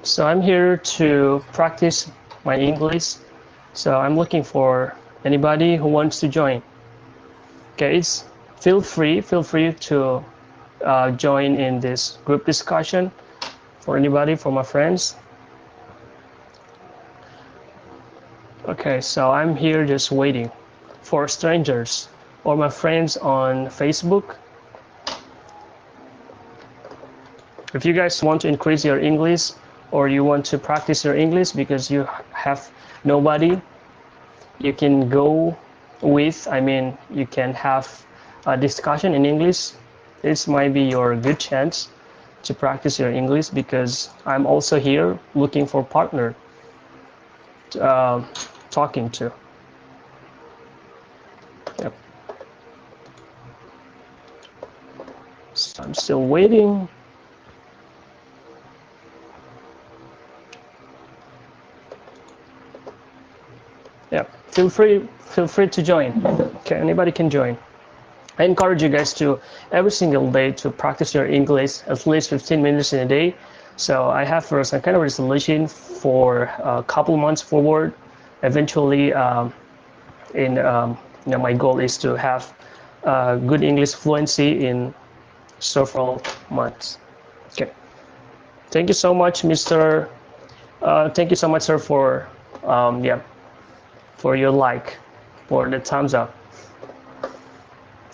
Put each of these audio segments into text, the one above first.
So I'm here to practice my English. So I'm looking for anybody who wants to join. Okay, feel free to join in this group discussion for anybody, for my friends. Okay, so I'm here just waiting for strangers or my friends on Facebook. If you guys want to increase your English or you want to practice your English because you have nobody you can go with, you can have a discussion in English, this might be your good chance to practice your English because I'm also here looking for partner talking to. Yep. So I'm still waiting. Yeah, feel free to join. Okay, anybody can join. I encourage you guys to every single day to practice your English at least 15 minutes in a day. So I have some kind of resolution for a couple months forward. Eventually, my goal is to have good English fluency in several months. Okay. Thank you so much, Mr. Thank you so much, sir, for for your like, for the thumbs up.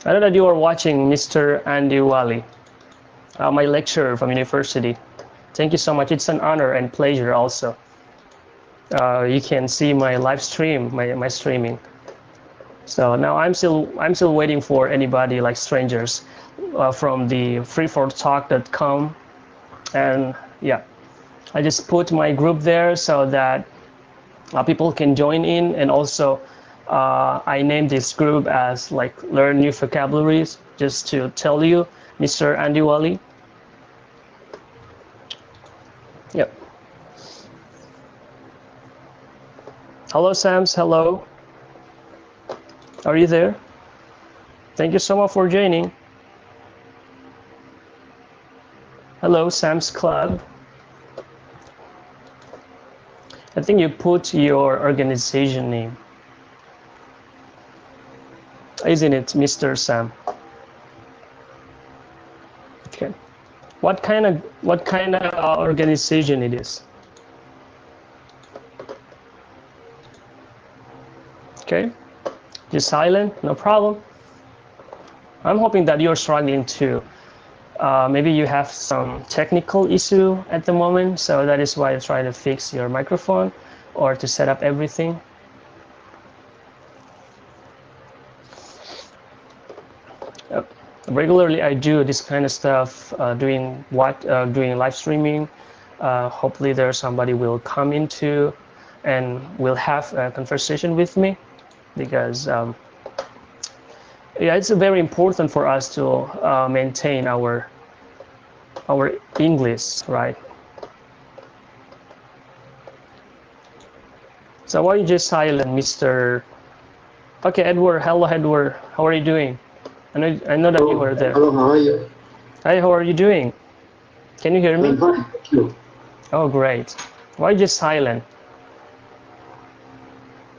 I know that you are watching Mr. Andy Wali, my lecturer from university. Thank you so much. It's an honor and pleasure also. You can see my live stream, my streaming. So now I'm still waiting for anybody like strangers from the freefortalk.com, and yeah, I just put my group there so that people can join in, and also I named this group as like learn new vocabularies, just to tell you, Mr. Andy Wali. Yep. Hello, Sams. Hello. Are you there? Thank you so much for joining. Hello, Sam's Club. I think you put your organization name. Isn't it, Mr. Sam? Okay. What kind of organization it is? Okay. Just silent, no problem. I'm hoping that you're struggling too. Maybe you have some technical issue at the moment, so that is why you try to fix your microphone or to set up everything. Regularly I do this kind of stuff, doing live streaming. Hopefully there's somebody will come into and will have a conversation with me, because it's very important for us to maintain our English, right? So why are you just silent, Mr. Okay, Edward. Hello, Edward. How are you doing? I know that you were there. Hello, how are you? Hi, how are you doing? Can you hear me? I'm fine, thank you. Oh, great. Why are you just silent?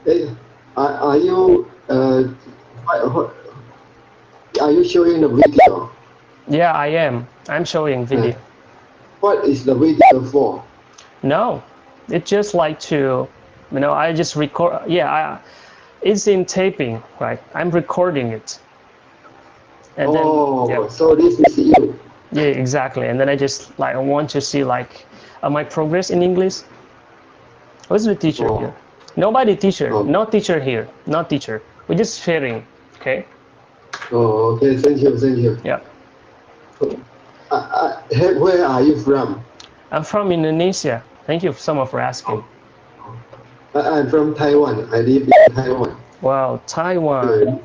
Hey, are you showing the video? Yeah, I am. I'm showing video. What is the video for? No, it's just like to, I just record. Yeah, it's in taping, right? I'm recording it. And then, so this is you. Yeah, exactly. And then I just I want to see my progress in English. Who's the teacher here? Nobody teacher. No teacher here. No teacher. We're just sharing. Okay. Oh, okay. Thank you. Yeah. Where are you from? I'm from Indonesia. Thank you so much for asking. I'm from Taiwan. I live in Taiwan. Wow, Taiwan.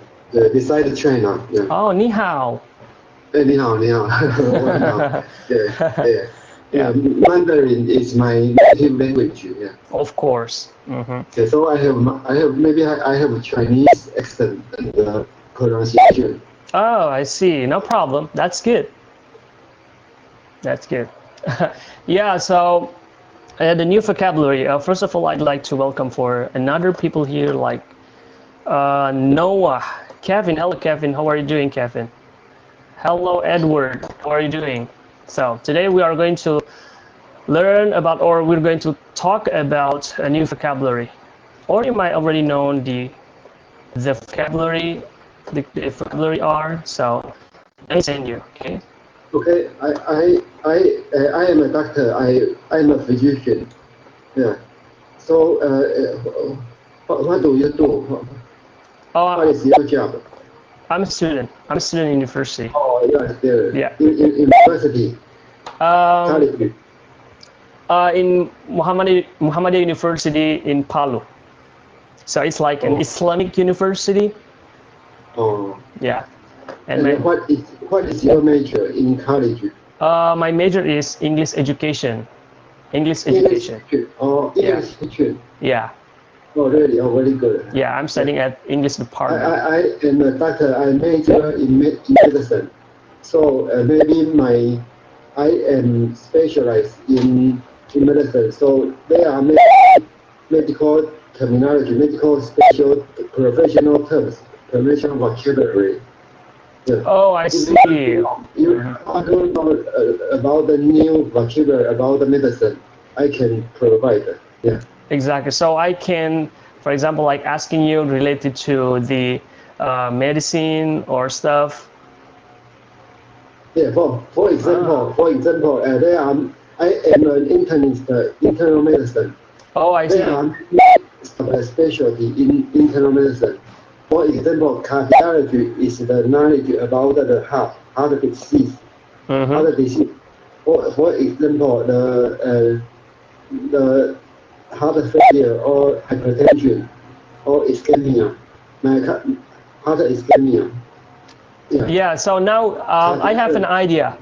Beside the China. Yeah. Oh, ni hao. Ni hao. Yeah. Mandarin is my native language. Yeah. Of course. Okay, so I have a Chinese accent in the pronunciation. Oh, I see. No problem. That's good. Yeah. So The new vocabulary. First of all, I'd like to welcome for another people here like Noah, Kevin. Hello, Kevin. How are you doing, Kevin? Hello, Edward. How are you doing? So today we are going to learn about, or we're going to talk about a new vocabulary, or you might already know the vocabulary, the vocabulary R. So let me send you. Okay. Okay, I am a doctor. I'm a physician. Yeah. So, what do you do? What Uh, is your job? I'm a student. I'm a student in university. Oh, you are there. Yeah. In university, Um, college. in Muhammadiyah University in Palu. So it's like an Oh. Islamic university. Oh. Yeah. And And what is your major in college? my major is English education. English education. Oh, Yeah. English teacher. Yeah. Oh, really? Oh, very good. Yeah. I'm studying at English department. I am a doctor. I major in medicine. So maybe I am specialized in medicine. So there are medical terminology, medical special professional terms, professional vocabulary. Yeah. Oh, I see. You I don't know about the new vocabulary about the medicine. I can provide. Yeah. Exactly. So I can, for example, like asking you related to the medicine or stuff. Yeah. For example, there are. I am an internist, internal medicine. Oh, I see. There are a specialty in internal medicine. For example, cardiology is the knowledge about the heart disease. Mm-hmm. Heart disease. For example, the heart failure or hypertension or ischemia, like heart ischemia. Yeah, so now I have an idea.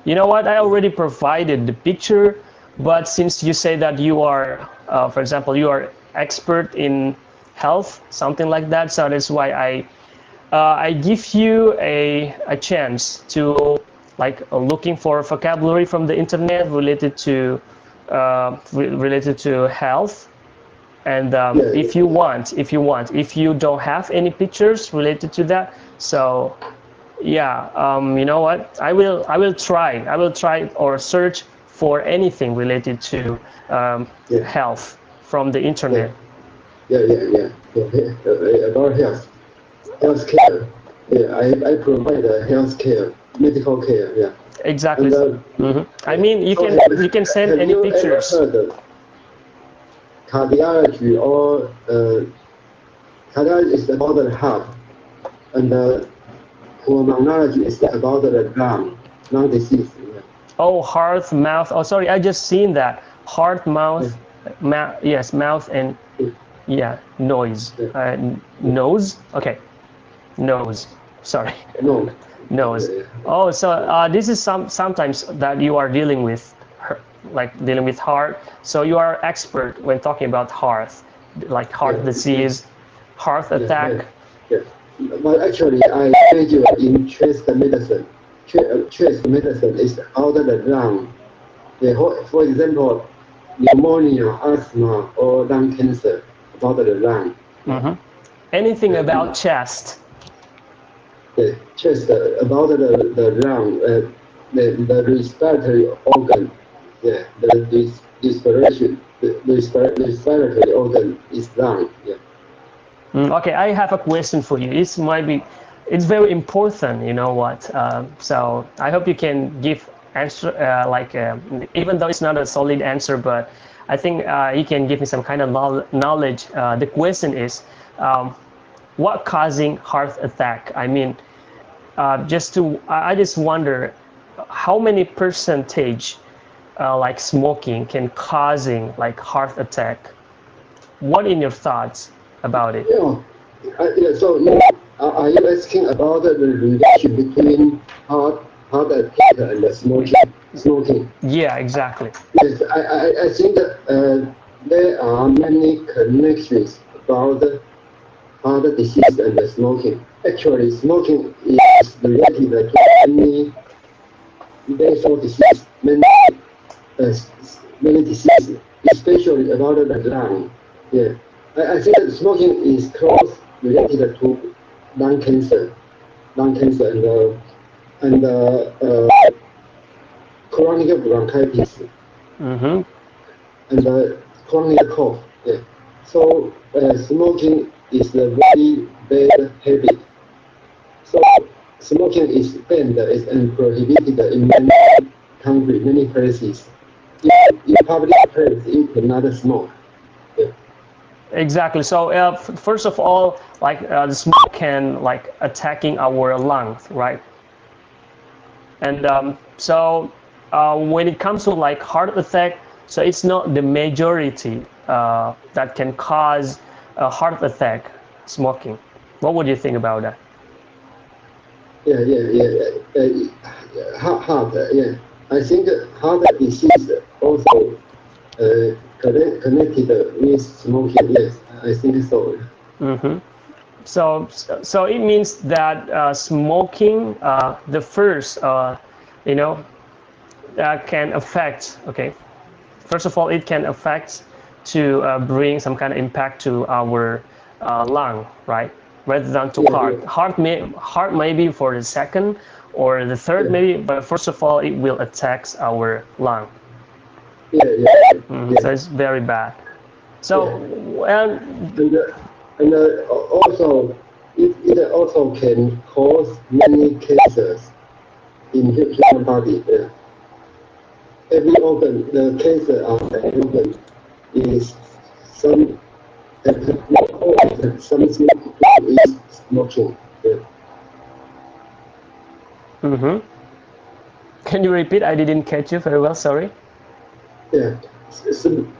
You know what? I already provided the picture, but since you say that you are, for example, you are expert in health, something like that, so that's why I give you a chance to like looking for vocabulary from the internet related to health. And if you don't have any pictures related to that, so yeah, you know what? I will try or search for anything related to health from the internet. Yeah. About healthcare. Yeah, I provide health care, medical care. Yeah. Exactly. And, I mean, you can send any pictures. Have you ever heard cardiology or cardiology is about the heart, and pulmonology is about the lung disease. Yeah. Oh, heart, mouth. Oh, sorry, I just seen that. Heart, mouth, yes, mouth and yeah, noise. Nose. Okay, nose. Sorry. No. Nose. Oh, so this is sometimes that you are dealing with, dealing with heart. So you are expert when talking about heart, like heart disease, heart attack. Yeah. But actually, I major in chest medicine. Chest medicine is out of the lung. Yeah, for example, pneumonia, asthma, or lung cancer, about the lung. Mm-hmm. Anything about chest? The chest, about the lung, the respiratory organ. Yeah, the respiratory organ is lung. Yeah. Okay, I have a question for you. It's very important. You know what? So I hope you can give answer even though it's not a solid answer, but I think you can give me some kind of knowledge. The question is, what causing heart attack? I mean, I just wonder how many percentage like smoking can causing like heart attack. What in your thoughts about it? Yeah. So are you asking about the relation between heart attack and the smoking? Yeah, exactly. Yes, I think that there are many connections about the heart disease and the smoking. Actually, smoking is related to many basal disease, many many diseases, especially about the lung. Yeah, I think that smoking is close related to lung cancer, and chronic bronchitis Mm-hmm. and chronic cough. Yeah. So smoking is a very bad habit. So smoking is banned and prohibited in many countries, many places. In public places, you cannot smoke. Yeah. Exactly. So first of all, like the smoke can like attacking our lungs, right? And when it comes to like heart attack, so it's not the majority that can cause a heart attack, smoking. What would you think about that? Heart, yeah. I think heart disease also connected with smoking. Yes, I think so. Mm-hmm. So it means that smoking, the first, you know, can affect. Okay, first of all, it can affect to bring some kind of impact to our lung, right? Rather than to Yeah, heart. Heart maybe for the second or the third yeah, maybe, but first of all, it will attack our lung. yeah, yeah, So yeah, it's very bad. So, yeah. well, And also, it also can cause many cancers in human body. Every organ, the cancer of the organ is some not all of them, some smoking is smoking. Yeah. mhm. Can you repeat? I didn't catch you very well. Sorry. Yeah.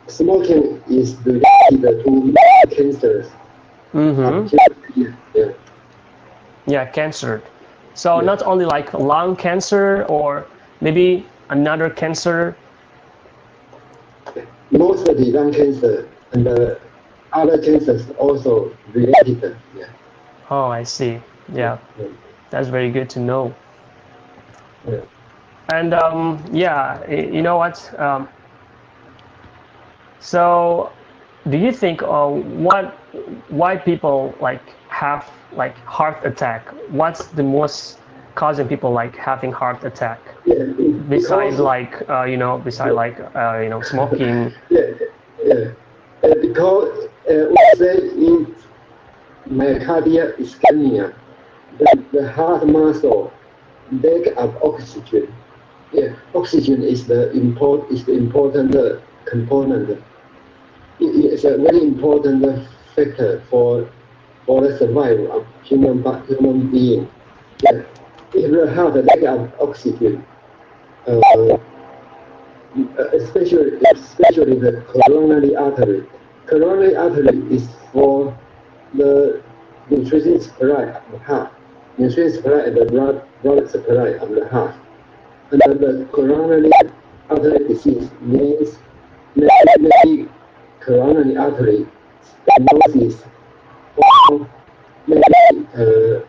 Smoking is related to many cancers of Mm-hmm. human being. Yeah. Yeah, cancer. So Yeah. not only like lung cancer or maybe another cancer. Mostly lung cancer and other cancers also related. Yeah. Oh, I see. Yeah. Yeah, Yeah. that's very good to know. Yeah. And yeah, you know what? So do you think why people like have like heart attack? What's the most causing people like having heart attack? Yeah. Beside Because like beside yeah. like smoking. Yeah. Yeah. Because we say in myocardial ischemia, the heart muscle lack of oxygen. Yeah, oxygen is the important component. It's a very important factor for the survival of human being. Yeah. If the heart lack of oxygen, uh, especially the coronary artery. Coronary artery is for the nutrition supply of the heart, nutrition supply and the blood supply of the heart. And the coronary artery disease means maybe coronary artery stenosis or maybe uh,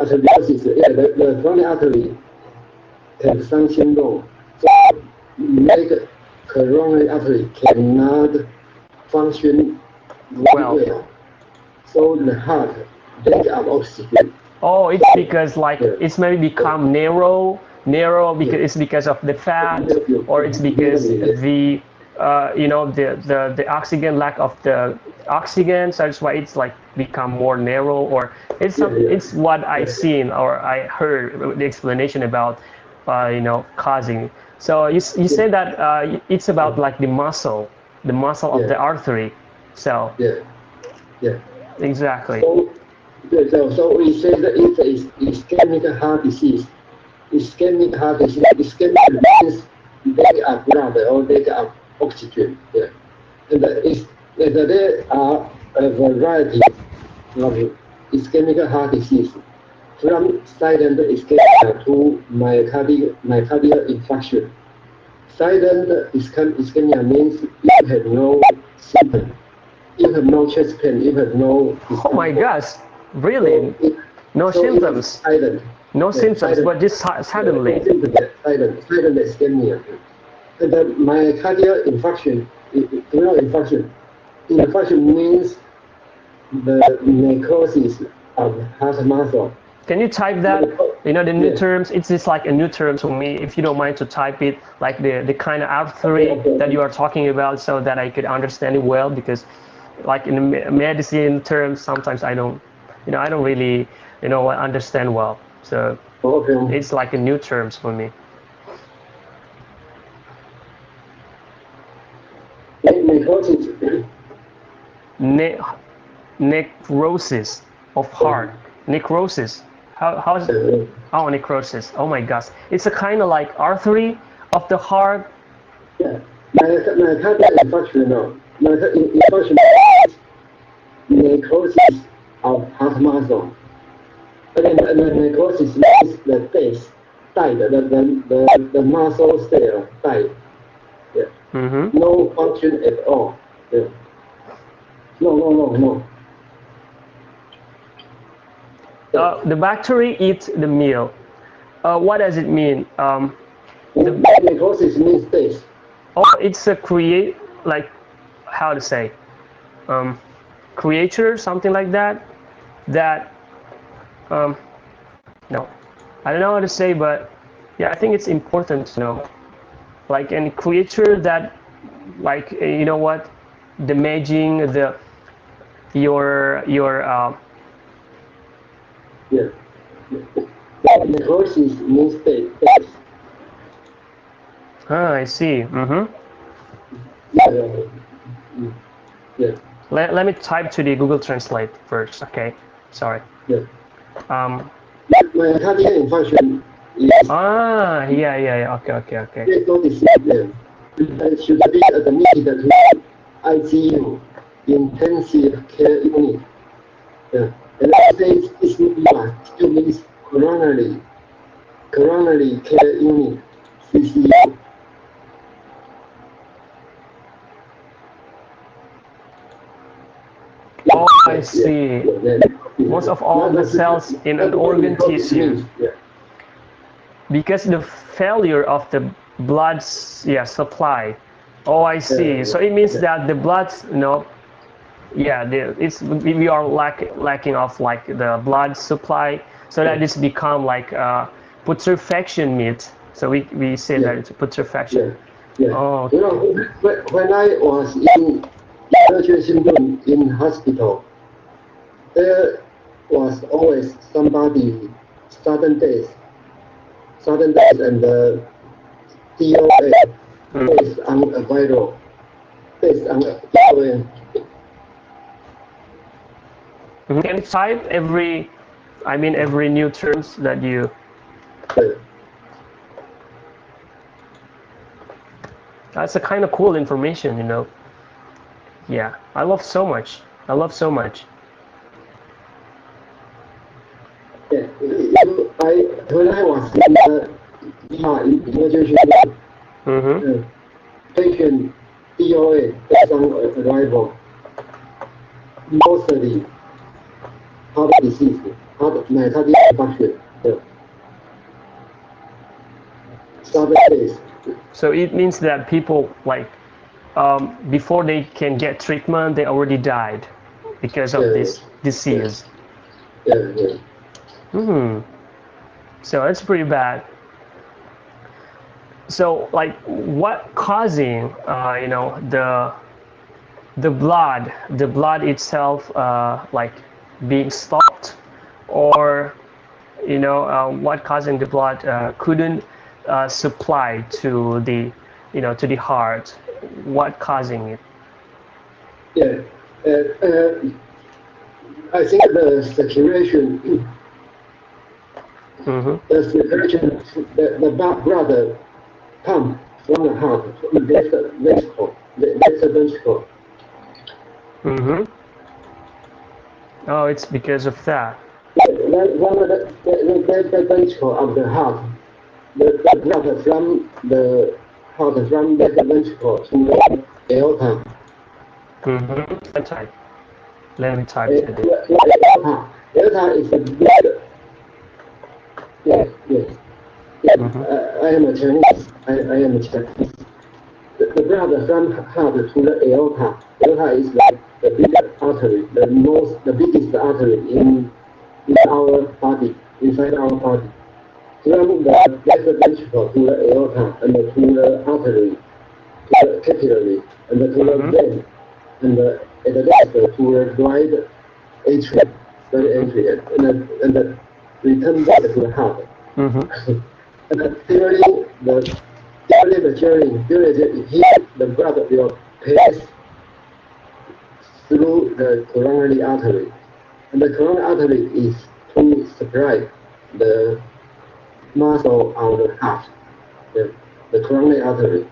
arteriosis. Yeah, the coronary artery can function wrong. So make coronary artery cannot function very Well, well. So the heart lack of oxygen. oh, it's because like Yeah, it's maybe become narrow because yeah. it's because of the fat, or it's because Maybe, yeah, the the oxygen, lack of the oxygen, so that's why it's like become more narrow, or yeah, yeah, it's what I yeah, seen or I heard the explanation about causing. So you yeah, say that it's about like the muscle of yeah, the artery. So yeah, yeah. exactly. So, yeah, so we say that it's ischemic heart disease. Ischemic heart disease. Ischemic means lack of blood or lack of oxygen. Yeah. And there are a variety of ischemic heart disease, from silent ischemia to myocardial infarction. Silent ischemia means you have no symptom, you have no chest pain, you have no Oh my discomfort. gosh, So really? No So it was symptoms. silent. No Yeah, symptoms, silent. but just suddenly. No symptoms, silent ischemia. And the myocardial infarction, infarction. Infarction means the necrosis of heart muscle. Can you type that? You know, the new Yeah. terms, it's just like a new term to me, if you don't mind to type it, like the kind of artery Okay. that you are talking about, so that I could understand it well, because like in the medicine terms, sometimes I don't, I don't really, understand well. So Okay. it's like a new terms for me. Necrosis. Ne necrosis of heart. Necrosis. How's Oh, necrosis. Oh my gosh. It's a kind of like artery of the heart. Yeah. Myocardial infarction, no. Myocardial infarction is necrosis of heart muscle. Again, the necrosis means the base died, the muscle cell died. Yeah. Mm-hmm. No function at all. Yeah. No. The bacteria eat the meal. What does it mean? Necrosis means base. Oh, it's a like, how to say, creature, something like that. That, no, I don't know how to say, but yeah, I think it's important to know. Like any creature that, like, you know what, damaging your Yeah. Necrosis means base. I see. Mm-hmm. Yeah. Let me type to the Google Translate first. Okay, sorry. Yeah. Yeah. Myocardial infarction is Yeah. Okay. there's no disease there. Should be admitted to ICU, intensive care unit. Yeah. And I say this still means coronary care unit, CCU. Oh, I see. Most of all the cells in an organ tissue, because the failure of the blood supply. Oh, I see. So it means that the blood, we are lacking of like the blood supply, so that it's become like putrefaction meat. So we say that it's putrefaction. Yeah. Oh, You know, when I was in emergency room in hospital, there was always somebody sudden death, and the DOA based on a viral, based on a DOA. Can you type every new terms that you? That's a kind of cool information, Yeah, I love so much. Yeah, when I was in the emergency room, patient DOA based on arrival, mostly heart disease, myocardial infarction. Sudden death. So it means that people like before they can get treatment, they already died because of this disease. Yeah. So it's pretty bad. So like, what causing the blood itself like being stopped, or what causing the blood couldn't supply to the to the heart? What causing it? Yeah, I think the circulation, the blood pump from the heart, from the ventricle. Oh, it's because of that. One of the ventricle of the heart, the blood from the heart from the ventricle to the aorta. Let me type. Aorta is the blood Mhm. I am a Chinese. I am a Chinese. The blood from heart to the aorta. Aorta is the biggest artery, the biggest artery in our body, inside our body. From the left ventricle to the aorta and to the artery, to the capillary, and to the Mhm. vein, and at the left to the right atrium, Mhm. and return back to the heart. Mhm. And during the here the blood will pass through the coronary artery, and the coronary artery is to supply the muscle on the heart, the coronary artery.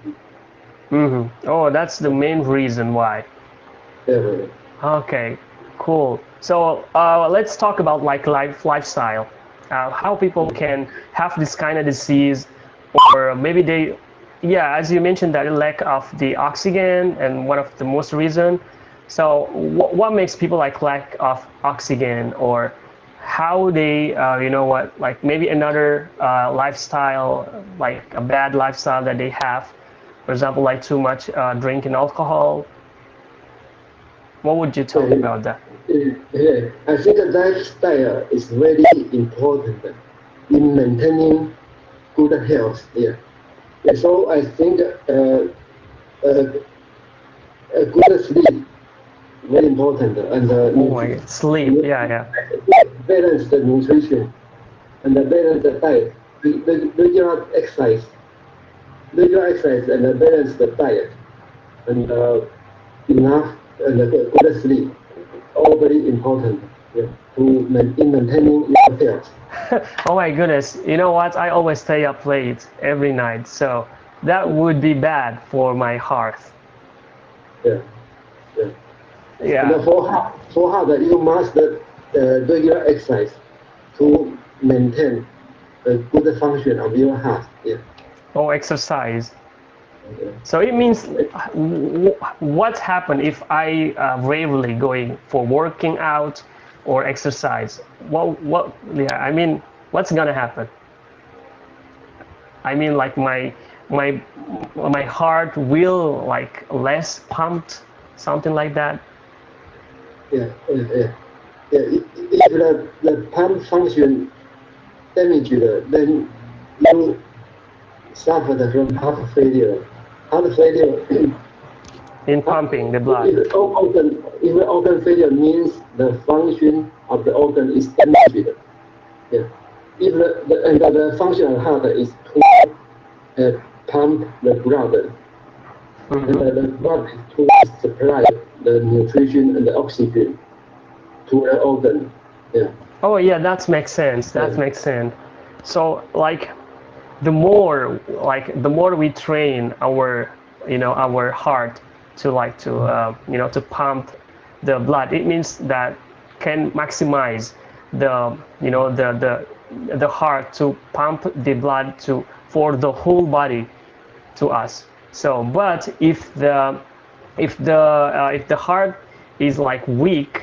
Mhm. Oh, that's the main reason why. Uh, Okay, cool. So let's talk about like lifestyle, how people can have this kind of disease, or maybe they, yeah, as you mentioned, that lack of the oxygen and one of the most reason. So what makes people like lack of oxygen, or how they, you know what, like maybe another lifestyle, like a bad lifestyle that they have, for example, like too much drinking alcohol. What would you tell me yeah, about that? yeah. I think the lifestyle is very important in maintaining good health. Yeah. Yeah, so I think uh, a good sleep very important, and Oh my God, sleep. Yeah, yeah. balanced nutrition and the balanced diet, regular exercise, and a balanced diet, and enough and good sleep, all very important, yeah, in maintaining your health. Oh my goodness. You know what? I always stay up late every night, so that would be bad for my heart. Yeah, yeah. And Yeah. for heart, you must regular exercise to maintain a good function of your heart. Yeah. Oh, exercise. Yeah. So it means what happen if I rarely going for working out or exercise? Yeah, I mean, what's gonna happen? I mean, like my my heart will like less pumped, something like that. Yeah, yeah, yeah. Yeah, if the pump function damaged, then you suffered from heart failure. Heart failure, In pumping the blood. if organ failure means the function of the organ is damaged. Yeah. If the function of the heart is to pump the blood, and Hmm. the blood is to supply the nutrition and the oxygen to the organ. Yeah. Oh yeah, that makes sense. That Yeah. makes sense. So like the more we train our our heart to like to to pump the blood, it means that can maximize the the heart to pump the blood to for the whole body to us. So, but if the heart is like weak,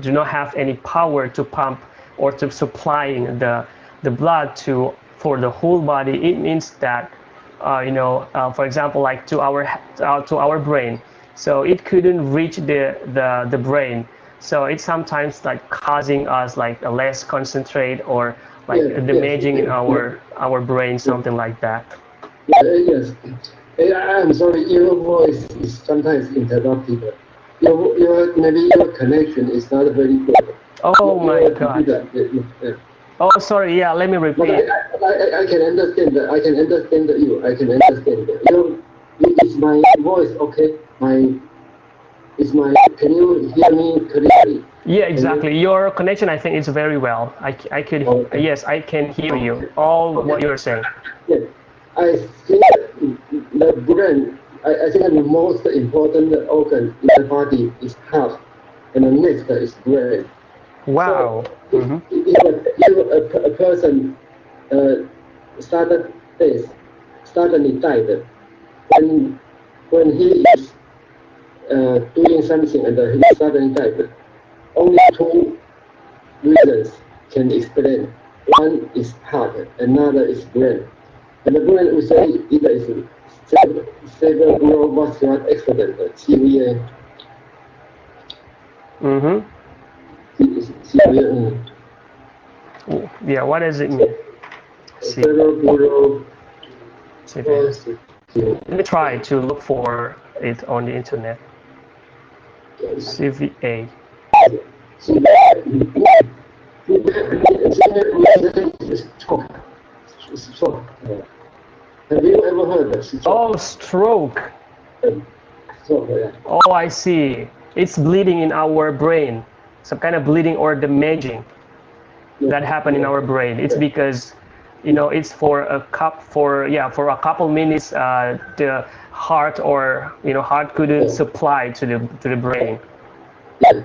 do not have any power to pump or to supplying the blood to for the whole body, it means that for example, like to our brain, so it couldn't reach the brain. So it's sometimes like causing us like a less concentrate or like Yes, yes, damaging in our brain, yes, something like that. yes. I'm sorry, your voice is sometimes interrupted. Maybe your connection is not very good. Oh my Your god. computer, yeah. Oh, sorry, yeah, let me But repeat. I can understand that. I can understand you. I can understand that. Is my voice okay? Can you hear me clearly? Yeah, Can you? exactly. Your connection, I think, is very well. I could, Okay. yes, I can hear you. Okay. All what Okay. you're saying. Yes. I think the brain, I think the most important organ in the body is heart, and the next is brain. So Wow. Hmm. if a person uh, started death, suddenly died, when he is doing something and he suddenly died, only two reasons can explain. one is heart, another is brain. And the brain, we say either is cerebrovascular accident, CVA. Mm-hmm. CVA. Yeah, what does it mean? Cerebrovascular. Let me try to look for it on the internet. CVA. Stroke. Have you ever heard of stroke? Oh, stroke. Stroke, yeah. Oh, I see. It's bleeding in our brain. Some kind of bleeding or damaging that happened in our brain. It's because, it's for a couple minutes, the heart heart couldn't supply to the brain. Yeah,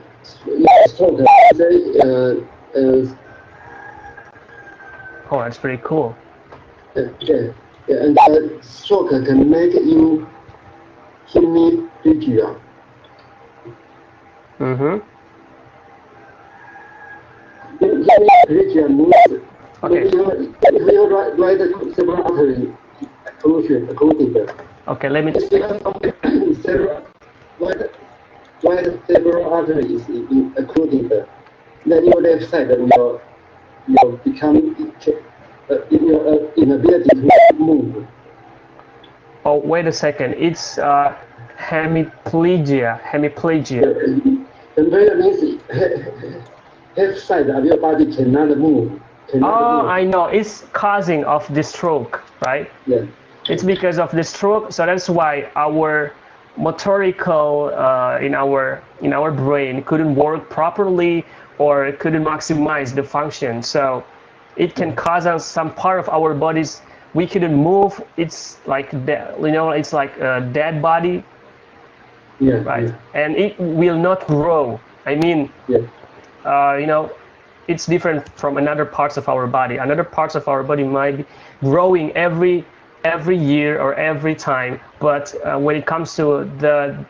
stroke. Oh, that's pretty cool. Yeah, and stroke can make you hemiplegia. Mm-hmm. Hemiplegia means Okay. you right cerebral artery occluded. Okay, let me. Right cerebral artery is occluded. Then your left side will become your inability to move. Oh, wait a second. It's hemiplegia. Hemiplegia. Hemiplegia means half side of your body cannot move. I know. It's causing of the stroke, right? Yeah. It's because of the stroke. So that's why our motorical in our brain couldn't work properly or couldn't maximize the function. So it can cause us some part of our bodies we couldn't move. It's like it's like a dead body. Yeah. Right. Yeah. And it will not grow. I mean, yeah. It's different from another parts of our body. Another parts of our body might be growing every year or every time, but when it comes to the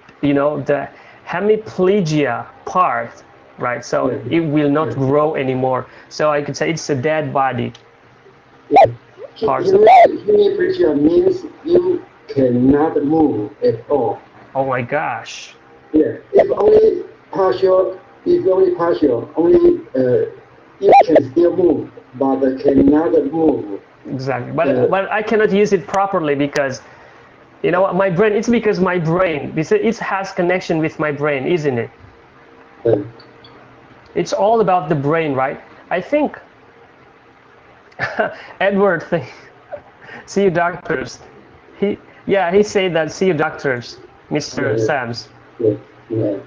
hemiplegia part, right? So it will not grow anymore. So I could say it's a dead body. Yeah. Hemiplegia means you cannot move at all. Oh my gosh. Yeah. If only partial, only you can still move, but cannot move. Exactly. But I cannot use it properly because my brain. It's because my brain. It has connection with my brain, isn't it? It's all about the brain, right? I think Edward see you doctors. He said that see you doctors, Mr. Sams. Yeah.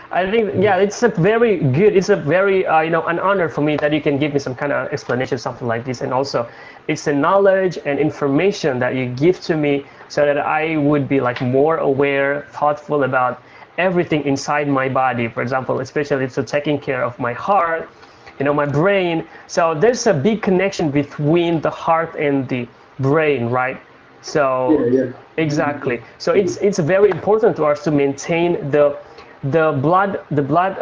I think it's a very good. It's a very an honor for me that you can give me some kind of explanation, something like this, and also it's a knowledge and information that you give to me so that I would be like more aware, thoughtful about everything inside my body. For example, especially it's taking care of my heart, my brain. So there's a big connection between the heart and the brain, right? So exactly. So it's very important to us to maintain the blood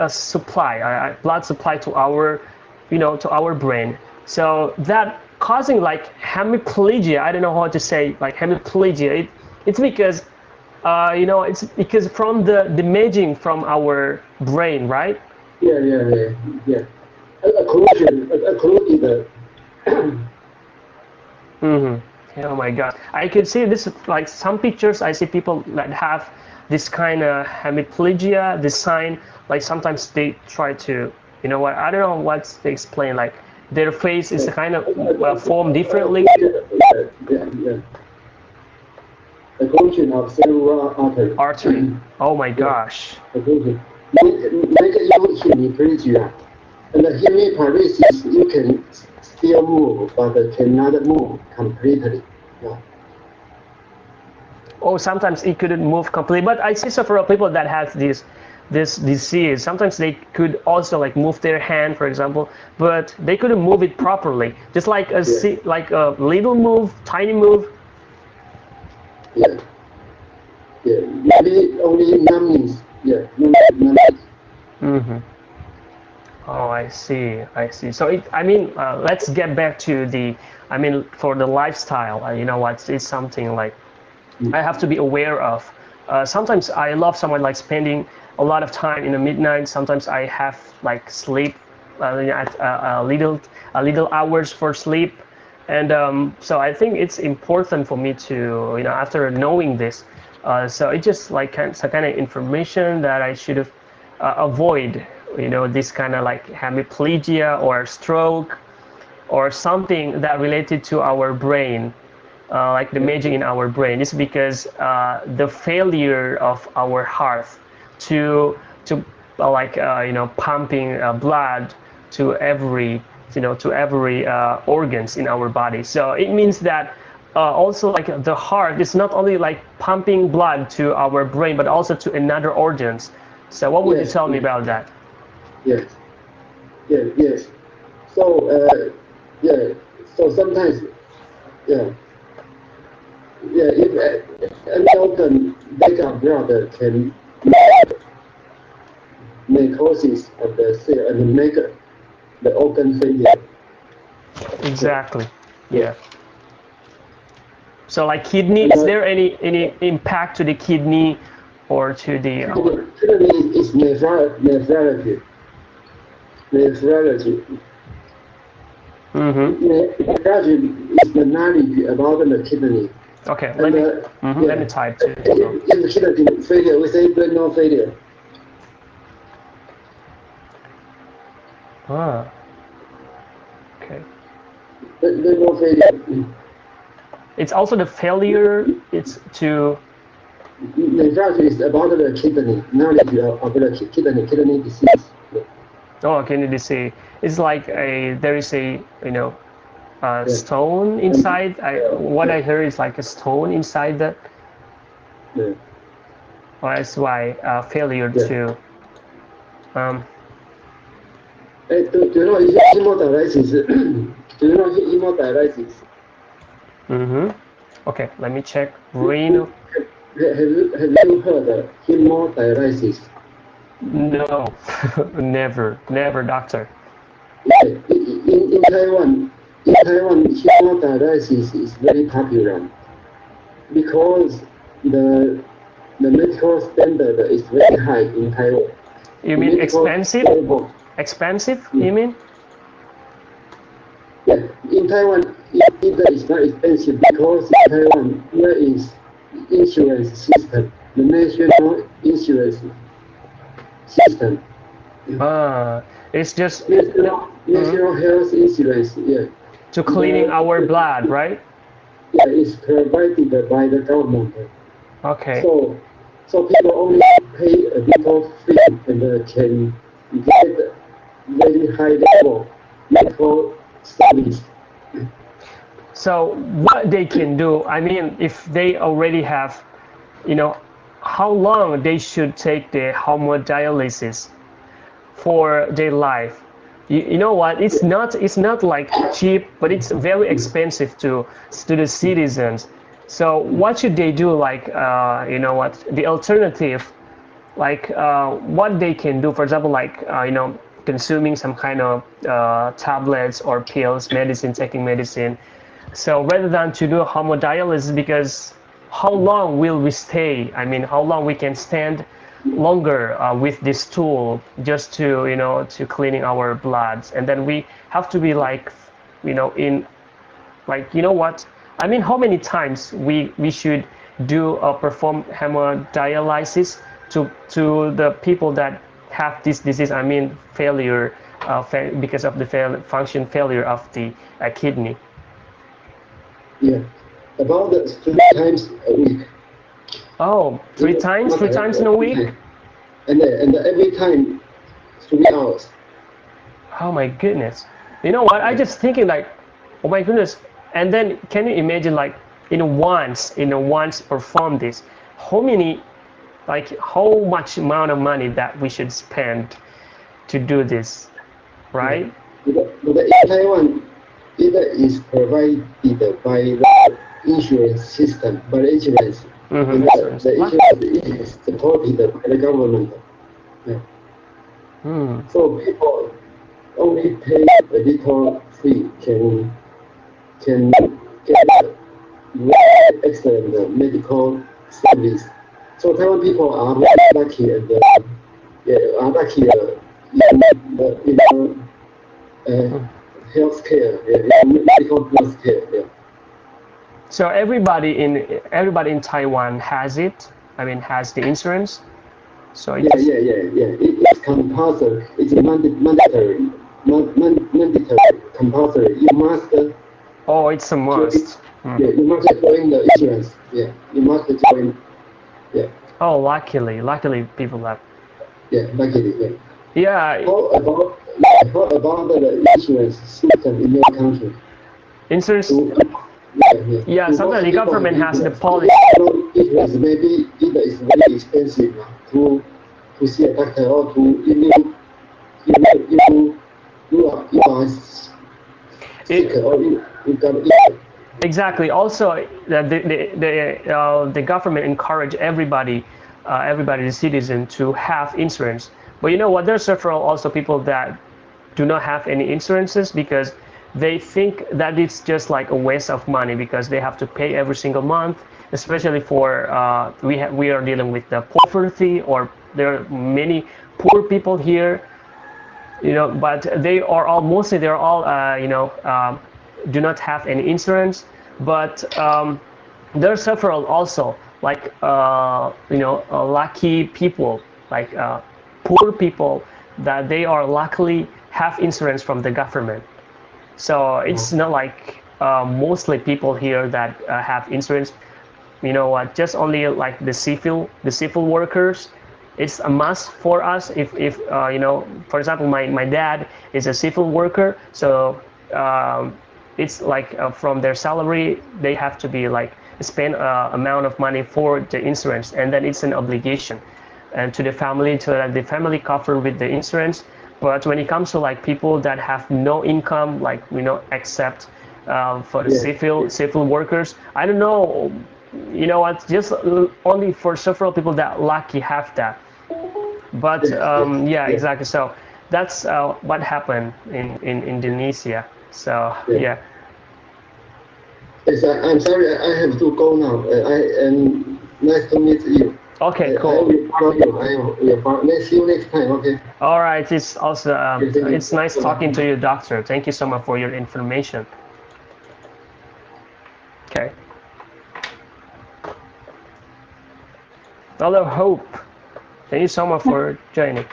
supply to our to our brain. So that causing like hemiplegia, I don't know how to say like hemiplegia. It's because it's because from the damaging from our brain, right? Yeah. Occluded. Oh my god, I could see this like some pictures. I see people that have this kind of hemiplegia, this sign. Like sometimes they try to, I don't know what they explain. Like their face is kind of formed differently. Yeah. Occlusion of cerebral artery. Oh my gosh. Occlusion. Make you hemiplegia. And the hemiparesis, you can still move, but cannot move completely. Yeah. Oh, sometimes it couldn't move completely. But I see several people that have this disease. Sometimes they could also like move their hand, for example, but they couldn't move it properly. Just like a little move, tiny move. Yeah. Maybe only numbness. Yeah. Numbness. Oh, I I see. I see. So I mean, let's get back to the, I mean, for the lifestyle. You know what? It's something like I have to be aware of. Sometimes I love someone like spending a lot of time in the midnight. Sometimes I have like sleep at a little hours for sleep, and so I think it's important for me to, after knowing this, so it just like some kind of information that I should have avoid, this kind of like hemiplegia or stroke or something that related to our brain, like damaging in our brain. Is because the failure of our heart to pumping blood to every organs in our body. So it means that also like the heart is not only like pumping blood to our brain but also to another organs. So what would you Yes, tell me yes, about that? yes, yes, yes. So, yeah, so sometimes, yeah, yeah, if an organ backup blood can necrosis of the cell and make the organ failure. Exactly. Yeah. Yeah. So like kidney, And is there any impact to the kidney or to the our? kidney is nephrology. Nephrology. Mm-hmm. Nephrology is the knowledge about the kidney. Okay, And let me yeah, type too. So, if the kidney failure, we say renal failure. ah, okay. Renal failure. It's also the failure. It's to. Nephrology is about the kidney, knowledge of the kidney disease. Oh, kidney disease. It's like there is a Yeah. stone And, inside. What I heard is like a stone inside that. yeah. Well, that's why failure Yeah. to. Um, Do you know hemodialysis? Do you know hemodialysis? mm-hmm. Okay, let me check. Renal. Have you heard of hemodialysis? No, never, doctor. In Taiwan, hemodialysis is very popular because the the medical standard is very high in Taiwan. You The mean medical expensive? level, Expensive? You mean? yeah, in Taiwan, it is not expensive because in Taiwan there is insurance system, the national insurance system, It's just national health insurance. Yeah, to cleaning our blood, right? yeah, is provided by the government. Okay. So people only pay a little fee and can get very high level medical service. So what they can do, I mean, if they already have, how long they should take the hemodialysis for their life. You know what? It's not like cheap, but it's very expensive to the citizens. So what should they do? Like what the alternative, like what they can do? For example, like consuming some kind of tablets or pills, medicine, taking medicine. So rather than to do hemodialysis, because how long will we stay? I mean, how long we can stand longer with this tool just to cleaning our bloods, and then we have to be like, in like what? I mean, how many times we should do perform hemodialysis to the people that have this disease? I mean, failure because of the function failure of the kidney. Yeah, about 3 times a week. Oh, three times in a week? And every time 3 hours. Oh my goodness. You know what? I just thinking like, oh my goodness. And then can you imagine like in a once perform this, how many, like how much amount of money that we should spend to do this, right? But in Taiwan, it is provided by the insurance system, by the insurance. Mm-hmm. And Insurance. the insurance is supported by the government. Yeah. Hmm. So people only pay a little fee can get a very excellent medical service. So Taiwan people are very lucky and yeah, are lucky in healthcare, medical healthcare. Yeah. So everybody in Taiwan has it. I mean, has the insurance. So Yeah. It's compulsory. It's mandatory. Mandatory. Compulsory. You must. Oh, it's a must. Yeah, you must join the insurance. Yeah, you must join. Yeah. Oh, luckily people have. Yeah, luckily. Yeah. Yeah, How about the insurance system in your country? insurance. Yeah, sometimes the government has the policy. Insurance maybe either is very expensive to see a doctor or to you are sick or you got ill. Exactly. Also, the government encourage everybody, the citizen, to have insurance. But you know what? There's several also people that do not have any insurances because they think that it's just like a waste of money because they have to pay every single month. Especially for we are dealing with the poverty, or there are many poor people here. You know, but they are all mostly they're all do not have any insurance. But there are several also like lucky people, like poor people, that they are luckily have insurance from the government. So it's not like mostly people here that have insurance. You know what? Just only like the civil workers. It's a must for us. If for example, my dad is a civil worker, so it's like from their salary they have to be like spend amount of money for the insurance, and then it's an obligation and to the family, so that the family cover with the insurance. But when it comes to like people that have no income, like except for the civil workers, I don't know. You know what? Just only for several people that lucky have that. But yeah, exactly. So that's what happened in Indonesia. So yeah. Yes, I'm sorry, I have to go now. And nice to meet you. Okay, I cool. will follow you. I will follow. Let's see you next time. Okay. All right. It's also it's nice Bye-bye. talking to you, doctor. Thank you so much for your information. Okay. Hello, Hope. Thank you so much for joining.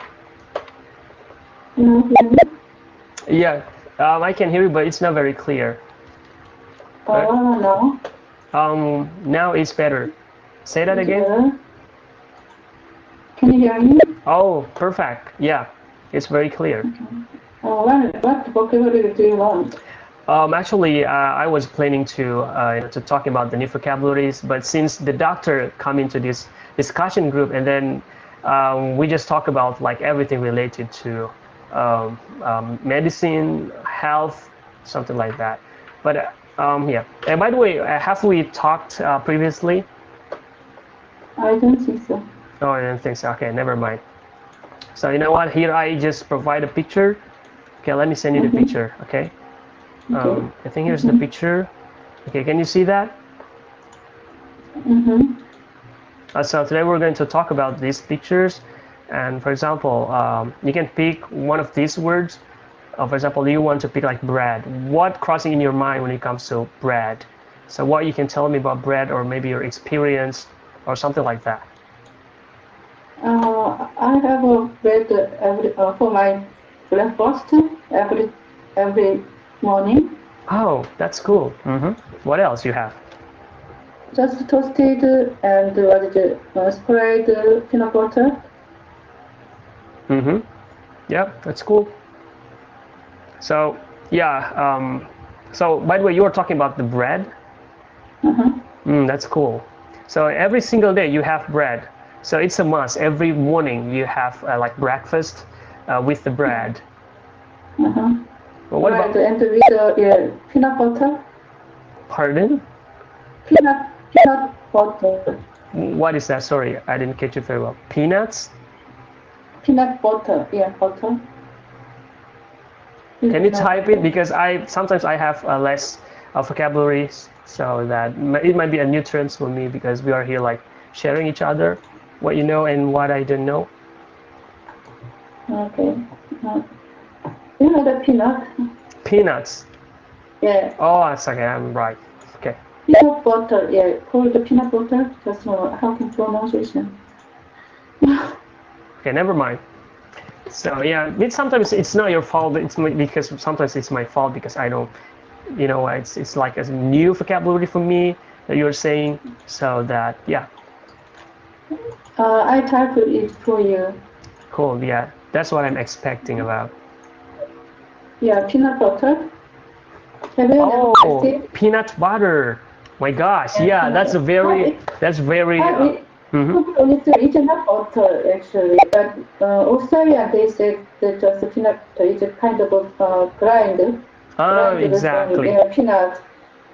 Yeah, I can hear you, but it's not very clear. No. Now it's better. Say that again. Can you hear me? Oh, perfect. Yeah, it's very clear. What vocabulary do you want? Actually, I was planning to talk about the new vocabularies, but since the doctor come into this discussion group, and then we just talk about like everything related to medicine, health, something like that. But yeah. And by the way, have we talked previously? I don't think so. Oh, I don't think so. Okay, never mind. So you know what? Here I just provide a picture. Okay, let me send you the picture. Okay. I think here's the picture. Okay, can you see that? So today we're going to talk about these pictures, and for example, you can pick one of these words. For example, you want to pick like bread. What crossing in your mind when it comes to bread? So what you can tell me about bread, or maybe your experience, or something like that. I have a bread for my breakfast every morning. Oh, that's cool. What else you have? Just toasted and spread peanut butter. Yeah, that's cool. So yeah. So by the way, you were talking about the bread. That's cool. So every single day you have bread. So it's a must. Every morning you have like breakfast with the bread. But what about and with peanut butter? Pardon? Peanut butter. What is that? Sorry, I didn't catch it very well. Peanuts? Peanut butter, yeah, butter. Can you type it? Because I sometimes I have less vocabulary, so that it might be a new terms for me because we are here like sharing each other what you know and what I don't know. Okay. You know the peanut? Peanuts. Yeah. Oh, it's okay. I'm right. Okay. Peanut butter. Yeah. Called the peanut butter. Just how can pronunciation? Okay. Never mind. So yeah, sometimes it's not your fault. It's because sometimes it's my fault because I don't. You know, it's like a new vocabulary for me that you're saying. So that yeah. I typed it for you. Cool. Yeah. That's what I'm expecting about. Yeah, peanut butter. Have you ever Oh, tasted? peanut butter. My gosh, Yeah, yeah, peanut butter. that's very, mhm. It's not butter actually, but Australia they said that just peanut butter is a kind of grinded some Exactly. peanut,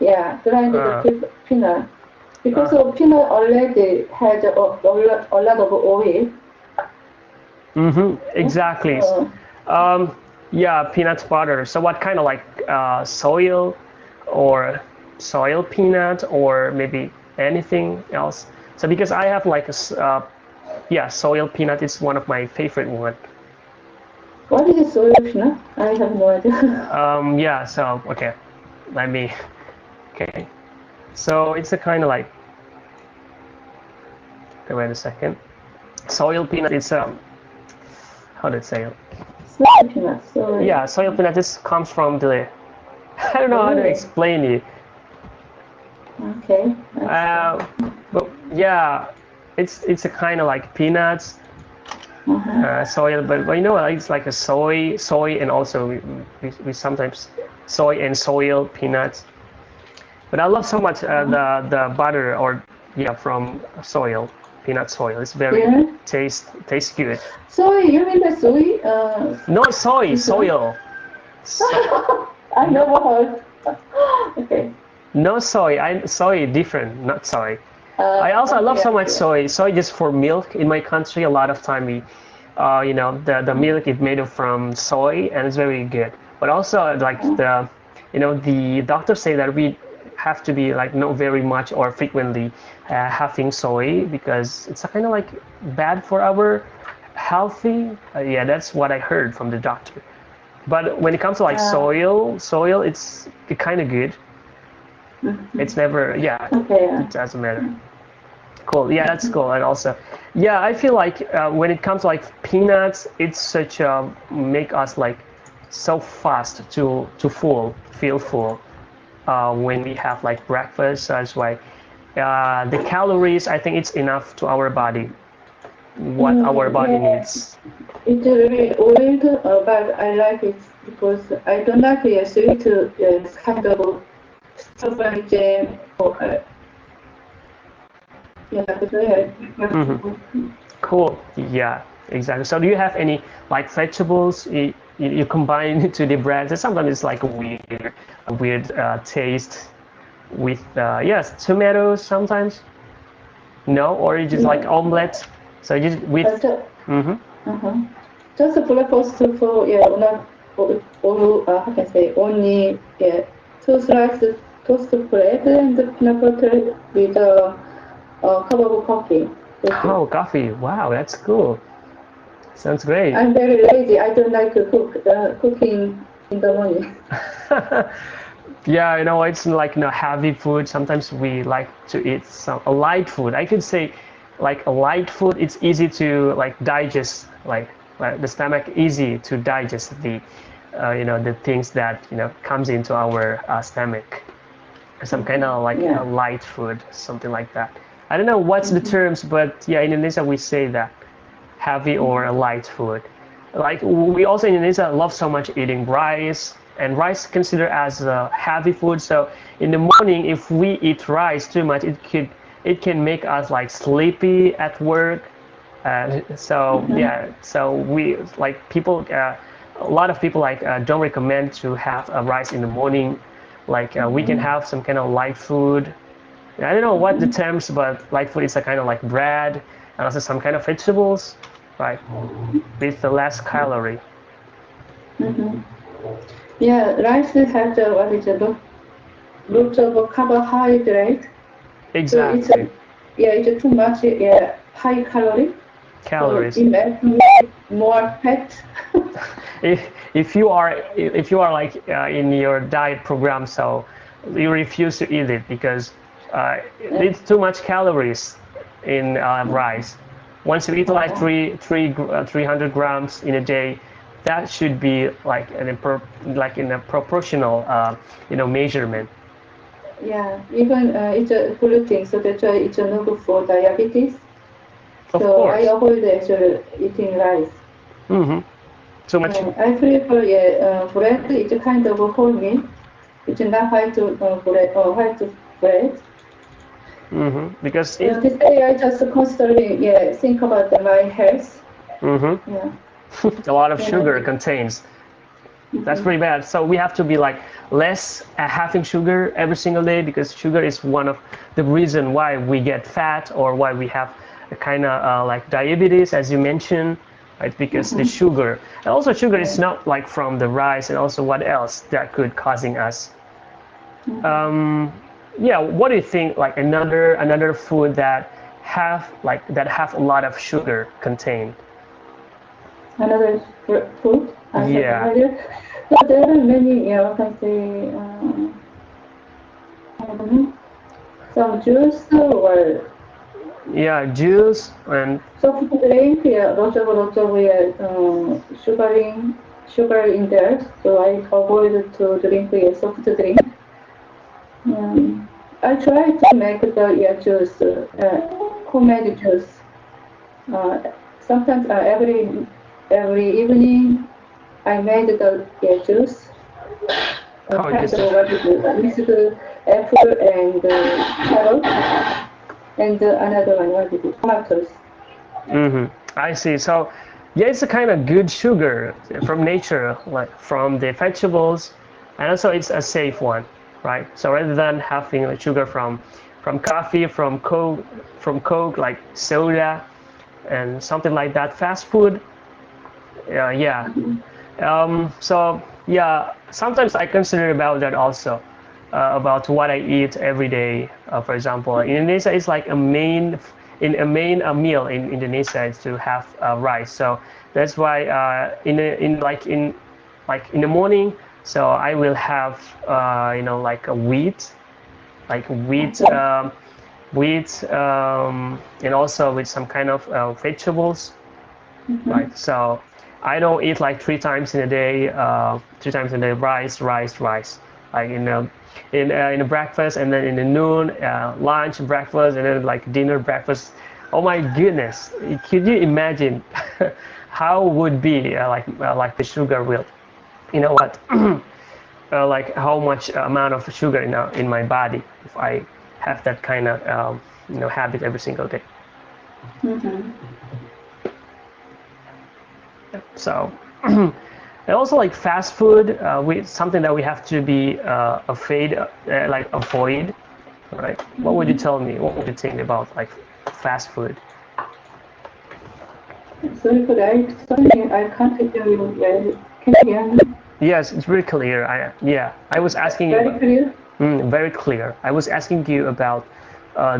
yeah, grinded Uh, peanut. Because uh, of peanut already has a lot of oil. exactly. Uh, Um, yeah, peanut butter. So what kind of like soil or soil peanut or maybe anything else? So because I have like yeah, soil peanut is one of my favorite one. what is soy peanut? I have no idea. Yeah, so okay, let me, okay. So it's a kind of like, okay, wait a second. Soil peanut is how to say it? Soy peanut. Sorry. Yeah, soil peanut just comes from the I don't know how to Really? explain it. Okay. Uh, but yeah, it's a kind of like peanuts, Uh-huh. soil, but you know it's like a soy, and also we sometimes soy and soil peanuts. But I love so much the butter or yeah from soil peanut soil. It's very Yeah. tastes good. Soy, you mean the soy? No soy, This one? soil. I No, never heard. Okay. no soy. Soy different, not soy. I love Okay, so much okay. soy. Soy just for milk in my country. A lot of time we, you know, the milk is made of from soy and it's very good. But also like the, you know, the doctors say that we have to be like not very much or frequently having soy because it's kind of like bad for our healthy. Yeah, that's what I heard from the doctor. But when it comes to like soil, it's kind of good. It's never, yeah, Okay. it doesn't matter. Cool. Yeah, that's cool. And also, yeah, I feel like when it comes to like peanuts, it's such a make us like so fast to feel full when we have like breakfast. So that's why the calories, I think it's enough to our body, what our body Yeah, needs. it's very old, but I like it because I don't like sweet kind of strawberry jam or yeah, but Cool. Yeah, exactly. So do you have any like vegetables you combine into the bread? Sometimes it's like a weird taste with yes, tomatoes sometimes. No, or you just like yeah. omelette. So you just with But mm-hmm. uh-huh. Just a breakfast for not or how can I say only two slices toast bread and peanut butter with a cup of coffee. That's it. Oh, coffee. Wow, that's cool. Sounds great. I'm very lazy. I don't like to cooking in the morning. Yeah, you know, it's like heavy food. Sometimes we like to eat some a light food. I could say like a light food. It's easy to like digest, like the stomach easy to digest the, you know, the things that you know comes into our stomach. Some kind of like a Yeah. light food, something like that. I don't know what's the terms, but yeah, in Indonesia we say that heavy or a light food. Like we also in Indonesia love so much eating rice, and rice considered as a heavy food. So in the morning, if we eat rice too much, it can make us like sleepy at work. So yeah, so we like people. A lot of people like don't recommend to have a rice in the morning. Like we can have some kind of light food. I don't know what the terms, but light food is a kind of like bread and also some kind of vegetables, right? With the less calorie. Mm-hmm. Yeah, rice has what is a lot of carbohydrate. So Exactly. it's too much high calorie. So Calories. it makes me more fat. If you are like in your diet program, so you refuse to eat it because it's too much calories in rice. Once you eat like 300 grams in a day, that should be like like in a proportional measurement. Yeah, even it's a gluten, so that's why it's not good for diabetes. Of So I course. avoid actually eating rice. Mm-hmm. Too much. I prefer bread. It's a kind of a whole meal. It's not white bread. Mm-hmm. Because So this day I just constantly think about my health. mm-hmm. Yeah. A lot of Yeah. sugar contains. That's Mhm. pretty bad. So we have to be like less having sugar every single day because sugar is one of the reason why we get fat or why we have a kind of like diabetes, as you mentioned, right? Because the sugar, and also sugar is Yeah. not like from the rice, and also what else that could causing us. Mhm. Um, yeah, what do you think? Like another food that have a lot of sugar contained. Another food as a Yeah. provider. So there are many, what can I say, I don't know, some juice or Yeah, juice and soft drink, lots of sugar in there. So I avoid to drink soft drink. I try to make the juice, homemade juice. Uh, Sometimes every evening I made the juice. oh, Kind just of what is it? Mixed apple and carrot and another one. What is it? Tomatoes. I see. So, yeah, it's a kind of good sugar from nature, like from the vegetables, and also it's a safe one, right? So rather than having like sugar from coffee, from Coke, like soda, and something like that, fast food, yeah. So yeah, sometimes I consider about that also, about what I eat every day. For example, in Indonesia, it's like a meal in Indonesia is to have rice. So that's why in the morning, so I will have like a Okay. wheat, and also with some kind of vegetables, right? So I don't eat like 3 times in a day, 3 times in a day, rice, like in the breakfast, and then in the noon, lunch, breakfast, and then like dinner, breakfast. Oh my goodness! Could you imagine how would be like the sugar will? You know what? Like how much amount of sugar in my body if I have that kind of habit every single day. Mm-hmm. So, and also like fast food, we something that we have to be afraid, like avoid, right? What would you tell me? What would you think about like fast food? Sorry for that. Sorry, I can't hear you well. Can you hear me? Yes, it's very clear. I was asking you Very about clear? very clear. I was asking you about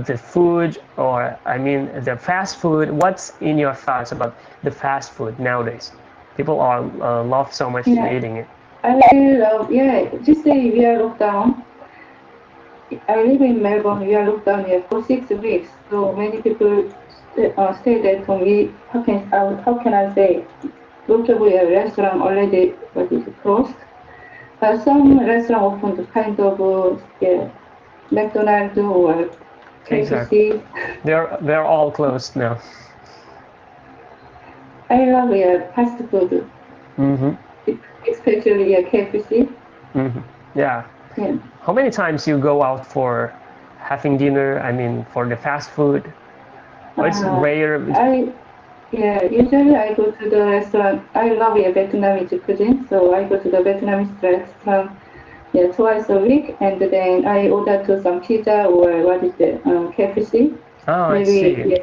the food, or I mean the fast food. What's in your thoughts about the fast food nowadays? People are love so much to Yeah, eating it. I love, just say we are locked down. I live in Melbourne. We are locked down here for 6 weeks. So many people stayed at home. How can I say? Lots of restaurant already what is it, closed. Some restaurant opened kind of McDonald's or Exactly. KFC. They're all closed now. I love fast food, Mm-hmm. especially KFC. Mm-hmm. Yeah. Yeah. How many times you go out for having dinner? I mean, for the fast food? Oh, it's Uh, rare. I usually I go to the restaurant. I love Vietnamese cuisine, so I go to the Vietnamese restaurant twice a week, and then I order to some pizza or what is it, KFC, Oh, I maybe see.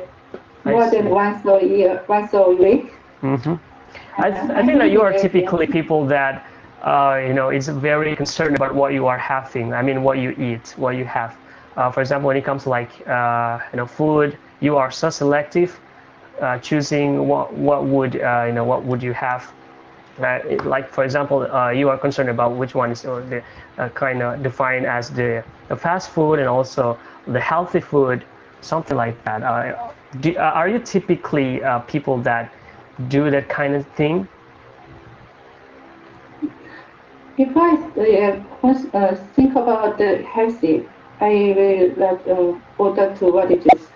I more than see. once a year, once a week. Mm-hmm. I I think that you really are like typically people that is very concerned about what you are having. I mean, what you eat, what you have. For example, when it comes to like food, you are so selective, choosing what would you have. Like for example, you are concerned about which one is or the kind of defined as the fast food and also the healthy food, something like that. Are you typically people that do that kind of thing? If I think about the healthy, I really like order to what it is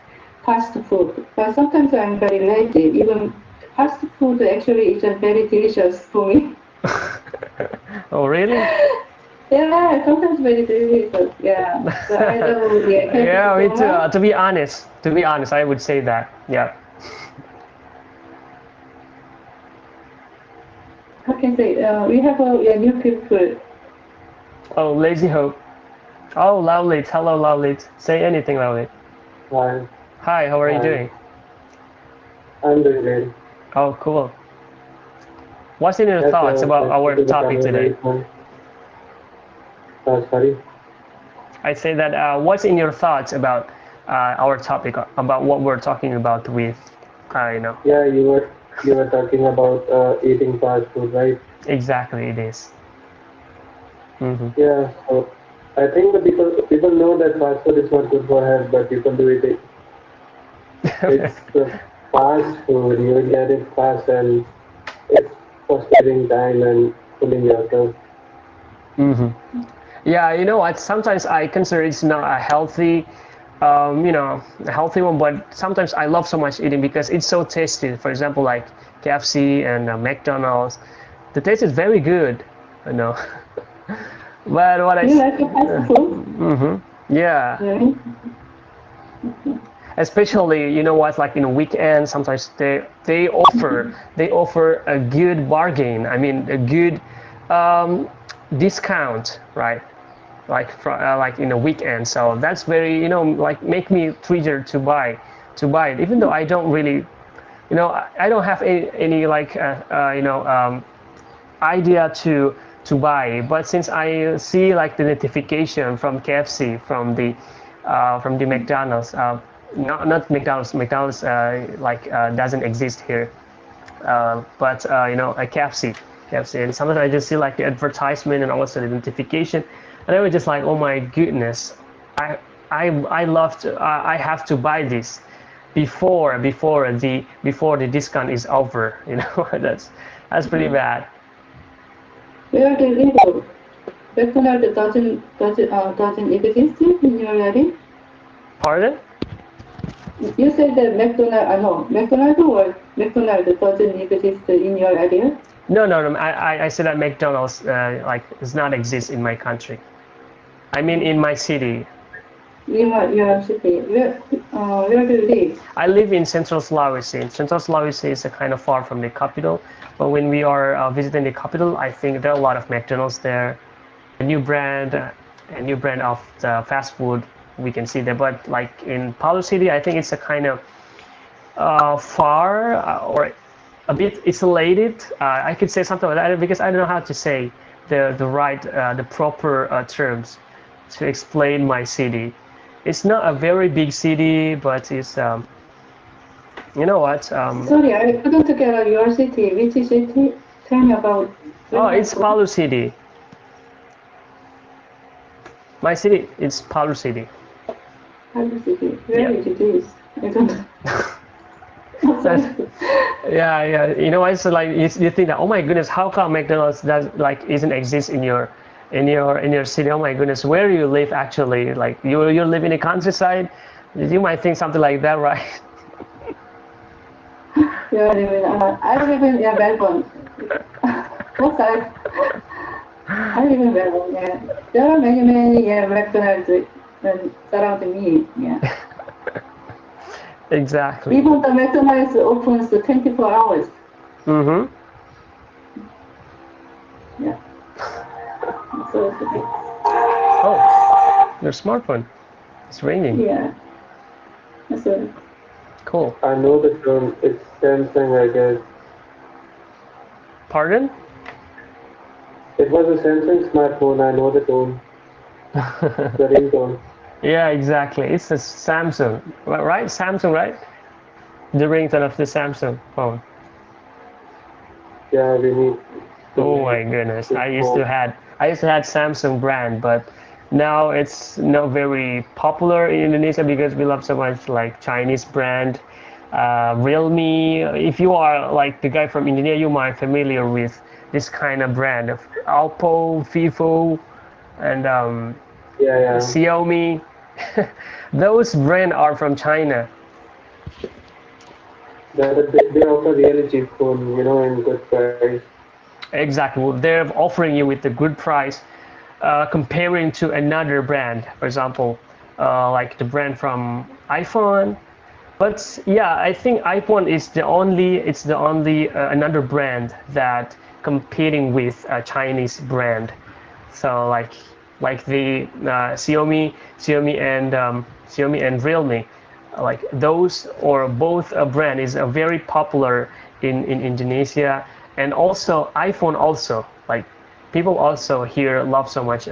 fast food. But sometimes I'm very lazy. Even fast food actually is very delicious for me. Oh, really? Yeah, sometimes very delicious. Yeah. So I love Yeah, healthy me so too. much. To be honest, I would say that. Yeah. I can say we have new people. Oh, Lazy Hope. Oh, Lovely. Hello, Lovely. Say anything, Lovely. Hi, Hi, how are you hi. doing? I'm doing great. Oh, cool. What's in your Yes, thoughts about thanks for our the topic today? conversation. Sorry. I say that what's in your thoughts about our topic, about what we're talking about with, you know, Yeah, you were talking about eating fast food, right? exactly it is. Mm-hmm. Yeah. So I think the people know that fast food is not good for health, but people do it. It's fast food. You will get it fast, and it's for saving time and fooling yourself. Mm-hmm. Yeah, you know what? Sometimes I consider it's not a healthy, a healthy one, but sometimes I love so much eating because it's so tasty. For example, like KFC and McDonald's, the taste is very good, you know. But Do you like the fast food? yeah, Really? especially what, like in a weekend, sometimes they offer a good bargain. I mean, a good um, discount, right? Like in a weekend. So that's very like make me trigger to buy it, even though I don't really I don't have any like idea to buy. But since I see like the notification from KFC, from the McDonald's, not McDonald's doesn't exist here, but a KFC, and sometimes I just see like the advertisement and also the notification, and I was just like, oh my goodness, I I love to I have to buy this before the discount is over. That's pretty bad. Where do you live? McDonald's doesn't exist in your area? Pardon? You said that no, McDonald's or McDonald's doesn't exist in your area? No, no, no. I said that McDonald's does not exist in my country. I mean in my city. Your city. Where do you live? I live in Central Sulawesi. Central Sulawesi is a kind of far from the capital, but when we are visiting the capital, I think there are a lot of McDonald's there. A new brand, of the fast food we can see there. But like in Palu City, I think it's a kind of far or a bit isolated. I could say something like that because I don't know how to say the proper terms to explain my city. It's not a very big city, but it's you know what? Sorry, I couldn't get your city. Which city? Tell me about where Oh, you are it's from. Palu City. My city is Palu City. Palu city. Where Yeah. is this? I don't know. That's, Sorry. yeah, yeah. You know, it's like you think that, oh my goodness, how come McDonald's does like isn't exist in your city? Oh my goodness, where do you live actually? Like you live in the countryside, you might think something like that, right? I live in Melbourne. Both sides. I live in Melbourne. Yeah. There are many McDonald's surround me. Yeah. Exactly. Even the McDonald's opens 24 hours. Mm-hmm. Yeah. So Oh, your smartphone. It's ringing. yeah. So Cool. I know the term. It's Samsung, I guess. Pardon? It's It was a Samsung smartphone. I know the tone, the ringtone. Yeah, exactly. It's a Samsung, right? Samsung, right? The ringtone of the Samsung phone. Yeah, we need Oh to my goodness. to go. I used to had Samsung brand, but now it's not very popular in Indonesia because we love so much like Chinese brand. Realme, if you are like the guy from Indonesia, you might familiar with this kind of brand of Oppo, Vivo, and Yeah, yeah. Xiaomi. Those brand are from China. They offer really cheap phone, and good price. Exactly. Well, they're offering you with a good price comparing to another brand, for example, like the brand from iPhone. But yeah, I think iPhone is the only another brand that competing with a Chinese brand. So like the Xiaomi and Realme, like those or both a brand is very popular in Indonesia, and also iPhone also like people also here love so much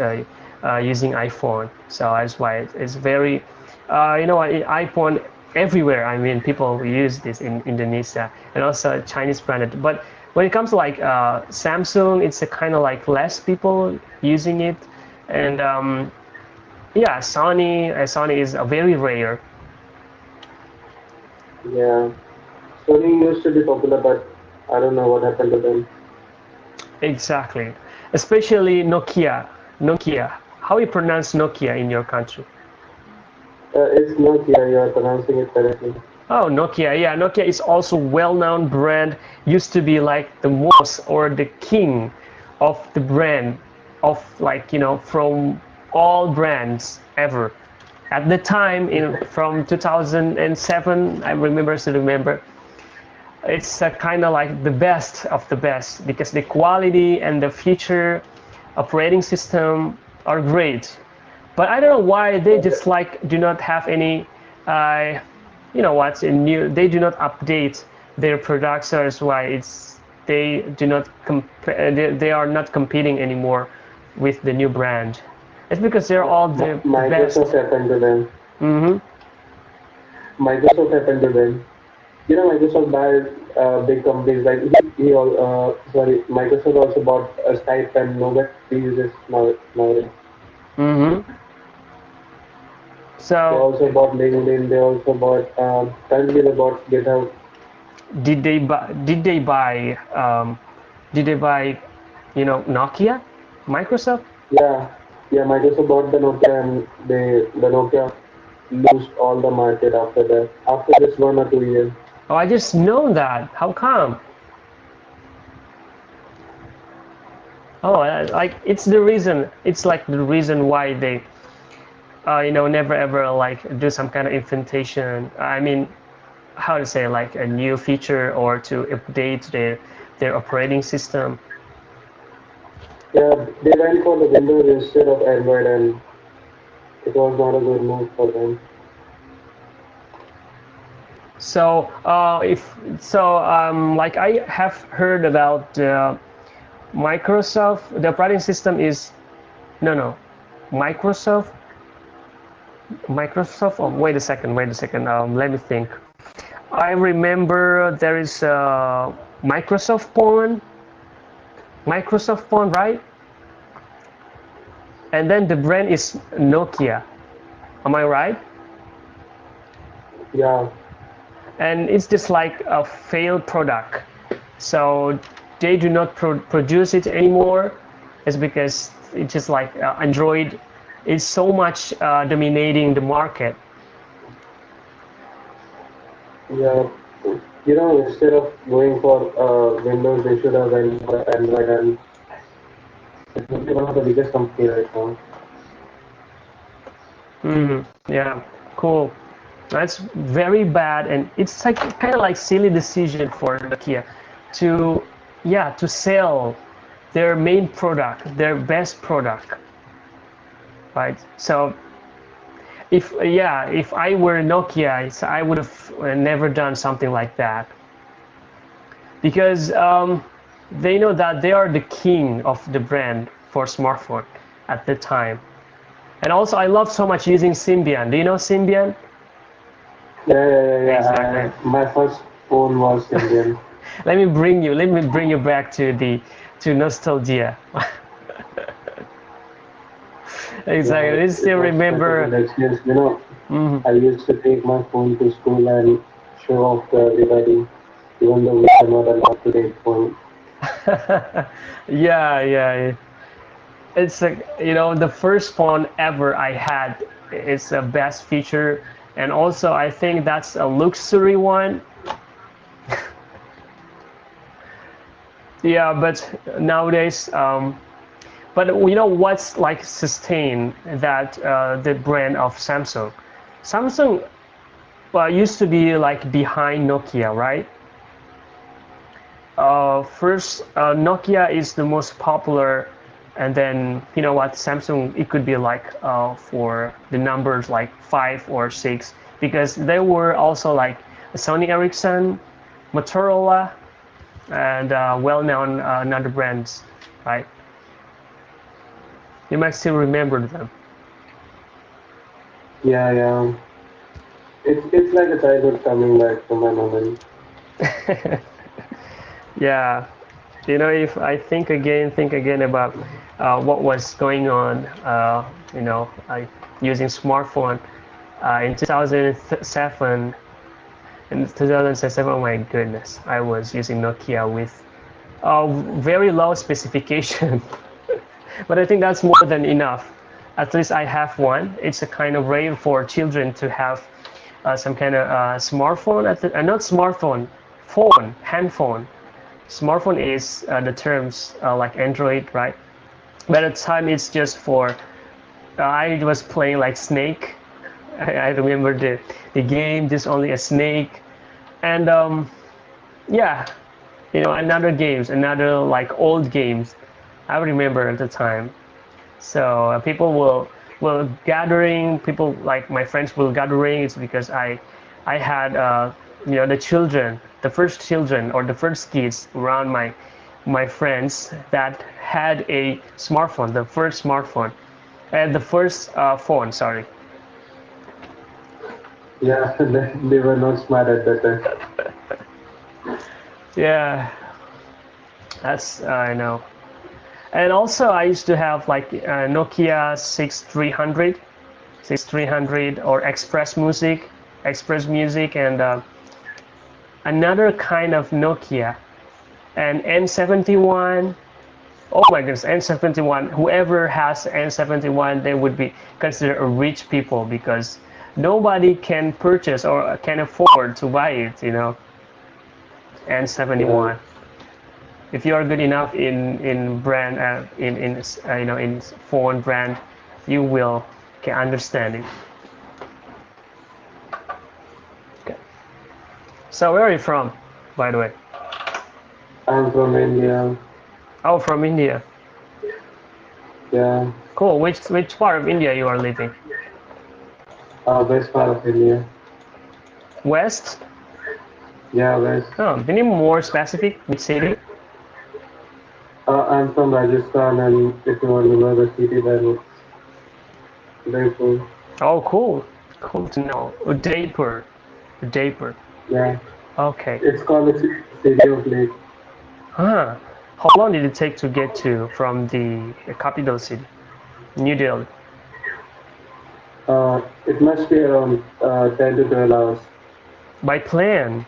using iPhone. So that's why it's very iPhone everywhere. I mean, people use this in Indonesia and also Chinese branded. But when it comes to like Samsung, it's a kind of like less people using it, and yeah, Sony is a very rare. Yeah. Sony used to be popular, but I don't know what happened to them. Exactly, especially Nokia. Nokia. How you pronounce Nokia in your country? It's Nokia. You are pronouncing it correctly. Oh, Nokia. Yeah, Nokia is also well-known brand. Used to be like the most or the king of the brand of like from all brands ever. At the time in from 2007, I remember still remember. It's kind of like the best of the best because the quality and the feature operating system are great. But I don't know why they just like do not have any uh, what's in new, they do not update their products, so that's why they do not they are not competing anymore with the new brand. It's because they're all the Microsoft best. happened to them. Hmm. Microsoft happened to them. Microsoft buys big companies like Microsoft also bought Skype and nobody uses nowadays. Hmm. They So also bought LinkedIn. They also bought currently they bought GitHub. did they buy Nokia, Microsoft? Yeah, yeah. Microsoft bought the Nokia and the Nokia lost all the market after that. After just 1 or 2 years. Oh, I just know that. How come? Oh, like it's the reason. It's like the reason why they, never ever like do some kind of implementation. I mean, how to say like a new feature or to update their operating system. Yeah, they went for the Windows instead of Android, and it was not a good move for them. So, if so, like I have heard about Microsoft. The operating system is no, Microsoft. Microsoft. Oh, wait a second. Wait a second. Let me think. I remember there is Microsoft phone, Microsoft phone, right? And then the brand is Nokia. Am I right? Yeah, And it's just like a failed product. So they do not produce it anymore. It's because it's just like Android is so much dominating the market. yeah. Instead of going for Windows, they should have went for Android, and it would be one of the biggest company right now. Yeah, cool. That's very bad, and it's like kind of like silly decision for Nokia to, yeah, to sell their main product, their best product, right? So if I were Nokia, I would have never done something like that because they know that they are the king of the brand for smartphone at the time. And also, I love so much using Symbian. Do you know Symbian? Yeah. Exactly. My first phone was Indian. Let me bring you back to the to nostalgia. Exactly. Yeah, I it still was such a remember. good experience. You know, Mhm. I used to take my phone to school and show off to everybody, even though we are not allowed to take phone. Yeah, yeah. It's like, the first phone ever I had. It's a best feature, and also I think that's a luxury one. Yeah, but nowadays, but what's like sustain that the brand of Samsung? Samsung used to be like behind Nokia, right? First, Nokia is the most popular, and then you know what, Samsung, it could be like for the numbers like 5 or 6, because there were also like Sony Ericsson, Motorola, and well-known another brands, right? You might still remember them. Yeah. It's like a childhood coming back to my memory. Yeah, if I think again about what was going on, I using smartphone in 2007. In 2007, oh my goodness, I was using Nokia with very low specification, but I think that's more than enough. At least I have one. It's a kind of rare for children to have some kind of smartphone. Not smartphone, phone, handphone. Smartphone is the terms like Android, right? But at the time, it's just for. I was playing like Snake. I remember the game. Just only a snake, and yeah, another games, another like old games. I remember at the time. So people will gathering. People like my friends will gathering. It's because I had the children, the first children or the first kids around my friends that had a smartphone, the first smartphone, and the first phone. Sorry. Yeah, they were not smart at that time. Yeah, that's I know. And also I used to have like Nokia 6300 or Express Music, and another kind of Nokia, and N71. Oh my goodness, N71. Whoever has N71, they would be considered a rich people because nobody can purchase or can afford to buy it. Yeah, N71. If you are good enough in brand in phone brand, you will can understand it. Okay. So where are you from, by the way? I'm from India. Oh, from India. Yeah, Cool. Which part of India you are living? west part of India. West? Yeah, west. Oh, any more specific? Which city? I'm from Rajasthan, and if you want to know the city, then it's Udaipur. Oh, cool. Cool to know. Udaipur. Udaipur. Yeah, Okay. it's called the city of lake. Huh. How long did it take to get to from the capital city, New Delhi? It must be around 10 to 12 hours. By plane.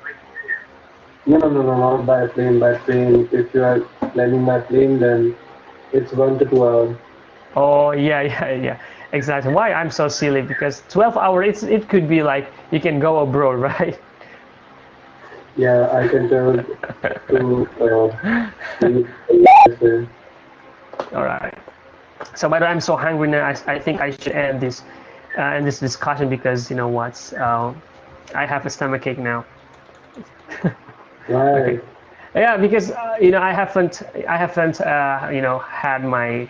No, not by plane. By train, if you are planning by plane, then it's 1 to 2 hours. Oh yeah, yeah. Exactly. Why I'm so silly? Because 12 hours, it could be like you can go abroad, right? Yeah, I can travel to USA. All right. So, by the way, I'm so hungry now. I think I should end this discussion because you know what? I have a stomach ache now. Okay. Right. Yeah, because I haven't had my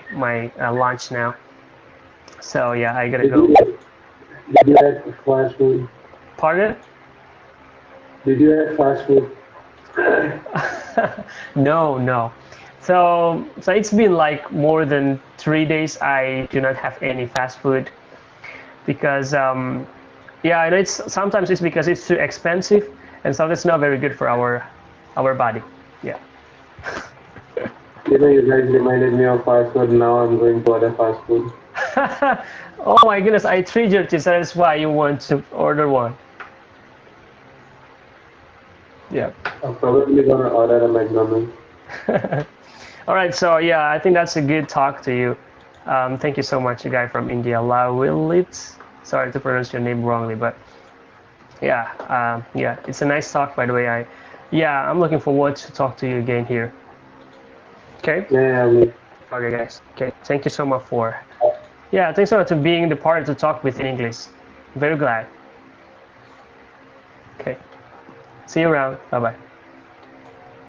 lunch now. So yeah, I gotta Did go. you eat fast food? Pardon? Did you eat fast food? No. So it's been like more than 3 days. I do not have any fast food because yeah, I know sometimes it's because it's too expensive, and sometimes it's not very good for our body. Yeah. You know, you guys reminded me of fast food. Now I'm going to order fast food. Oh my goodness, I treated you, so that's why you want to order one. Yeah. I'm probably gonna order a McDonald's. All right, so yeah, I think that's a good talk to you. Thank you so much, you guy from India, Lawilit. Sorry to pronounce your name wrongly, but yeah, yeah, it's a nice talk, by the way. Yeah, I'm looking forward to talk to you again here. Okay. Yeah, I mean, Okay, guys. Okay, thank you so much for. Yeah, thanks so much for being the part to talk with in English. Very glad. Okay. See you around. Bye bye.